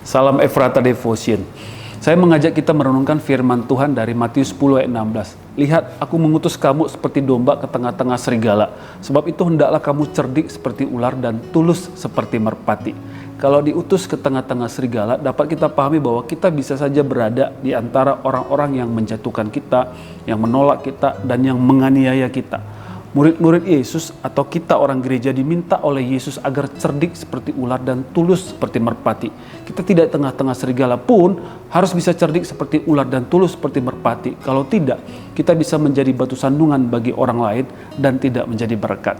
Salam Ephrata Devotion. Saya mengajak kita merenungkan firman Tuhan dari Matius 10 ayat 16. Lihat, aku mengutus kamu seperti domba ke tengah-tengah serigala. Sebab itu hendaklah kamu cerdik seperti ular dan tulus seperti merpati. Kalau diutus ke tengah-tengah serigala, dapat kita pahami bahwa kita bisa saja berada di antara orang-orang yang menjatuhkan kita, yang menolak kita, dan yang menganiaya kita. Murid-murid Yesus atau kita orang gereja diminta oleh Yesus agar cerdik seperti ular dan tulus seperti merpati. Kita tidak tengah-tengah serigala pun harus bisa cerdik seperti ular dan tulus seperti merpati. Kalau tidak, kita bisa menjadi batu sandungan bagi orang lain dan tidak menjadi berkat.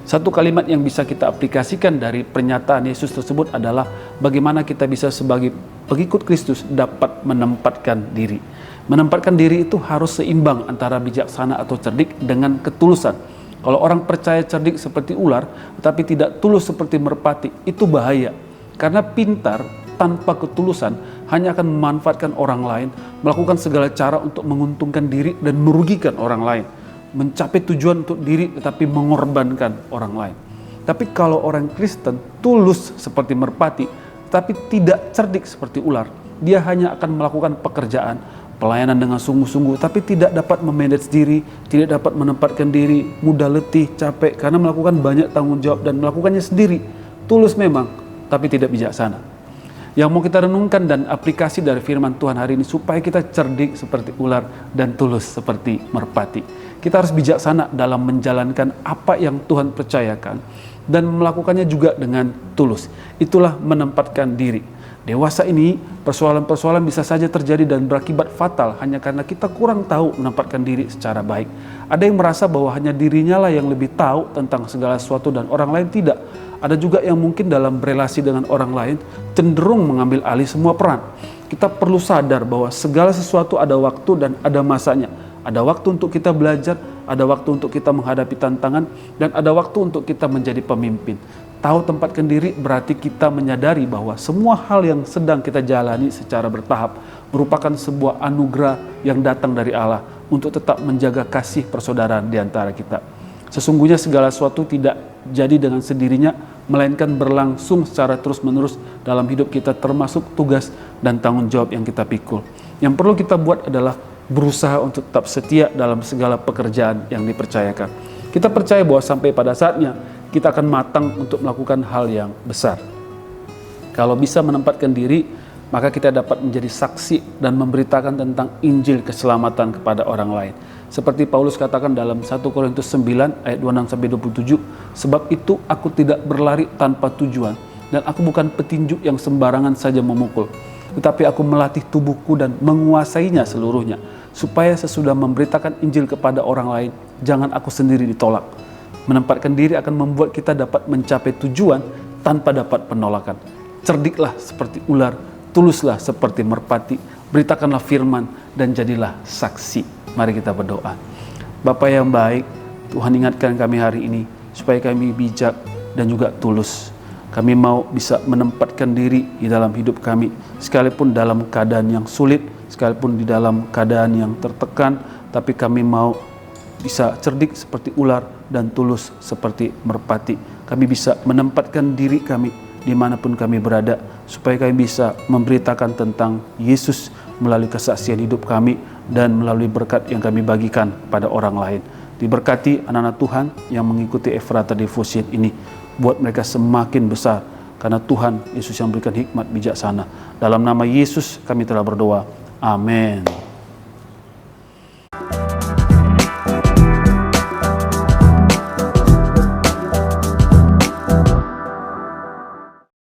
Satu kalimat yang bisa kita aplikasikan dari pernyataan Yesus tersebut adalah bagaimana kita bisa sebagai pengikut Kristus dapat menempatkan diri. Menempatkan diri itu harus seimbang antara bijaksana atau cerdik dengan ketulusan. Kalau orang percaya cerdik seperti ular, tetapi tidak tulus seperti merpati, itu bahaya. Karena pintar tanpa ketulusan hanya akan memanfaatkan orang lain, melakukan segala cara untuk menguntungkan diri dan merugikan orang lain. Mencapai tujuan untuk diri tetapi mengorbankan orang lain. Tapi kalau orang Kristen tulus seperti merpati, tapi tidak cerdik seperti ular, dia hanya akan melakukan pekerjaan, pelayanan dengan sungguh-sungguh, tapi tidak dapat memanage diri, tidak dapat menempatkan diri, mudah letih, capek, karena melakukan banyak tanggung jawab dan melakukannya sendiri. Tulus memang, tapi tidak bijaksana. Yang mau kita renungkan dan aplikasi dari firman Tuhan hari ini, supaya kita cerdik seperti ular dan tulus seperti merpati. Kita harus bijaksana dalam menjalankan apa yang Tuhan percayakan, dan melakukannya juga dengan tulus. Itulah menempatkan diri. Dewasa ini, persoalan-persoalan bisa saja terjadi dan berakibat fatal hanya karena kita kurang tahu menempatkan diri secara baik. Ada yang merasa bahwa hanya dirinya lah yang lebih tahu tentang segala sesuatu dan orang lain tidak. Ada juga yang mungkin dalam berelasi dengan orang lain cenderung mengambil alih semua peran. Kita perlu sadar bahwa segala sesuatu ada waktu dan ada masanya. Ada waktu untuk kita belajar, ada waktu untuk kita menghadapi tantangan, dan ada waktu untuk kita menjadi pemimpin. Tahu tempatkan diri berarti kita menyadari bahwa semua hal yang sedang kita jalani secara bertahap merupakan sebuah anugerah yang datang dari Allah untuk tetap menjaga kasih persaudaraan di antara kita. Sesungguhnya segala sesuatu tidak jadi dengan sendirinya, melainkan berlangsung secara terus-menerus dalam hidup kita, termasuk tugas dan tanggung jawab yang kita pikul. Yang perlu kita buat adalah berusaha untuk tetap setia dalam segala pekerjaan yang dipercayakan. Kita percaya bahwa sampai pada saatnya kita akan matang untuk melakukan hal yang besar. Kalau bisa menempatkan diri, maka kita dapat menjadi saksi dan memberitakan tentang Injil keselamatan kepada orang lain. Seperti Paulus katakan dalam 1 Korintus 9 ayat 26-27, sebab itu aku tidak berlari tanpa tujuan, dan aku bukan petinju yang sembarangan saja memukul, tetapi aku melatih tubuhku dan menguasainya seluruhnya, supaya sesudah memberitakan Injil kepada orang lain, jangan aku sendiri ditolak. Menempatkan diri akan membuat kita dapat mencapai tujuan tanpa dapat penolakan. Cerdiklah seperti ular, tuluslah seperti merpati, beritakanlah firman dan jadilah saksi. Mari kita berdoa. Bapa yang baik, Tuhan ingatkan kami hari ini supaya kami bijak dan juga tulus. Kami mau bisa menempatkan diri di dalam hidup kami, sekalipun dalam keadaan yang sulit, sekalipun di dalam keadaan yang tertekan, tapi kami mau bisa cerdik seperti ular dan tulus seperti merpati. Kami bisa menempatkan diri kami dimanapun kami berada, supaya kami bisa memberitakan tentang Yesus melalui kesaksian hidup kami dan melalui berkat yang kami bagikan pada orang lain. Diberkati anak-anak Tuhan yang mengikuti Ephrata Devotion ini, buat mereka semakin besar, karena Tuhan Yesus yang memberikan hikmat bijaksana. Dalam nama Yesus kami telah berdoa. Amin.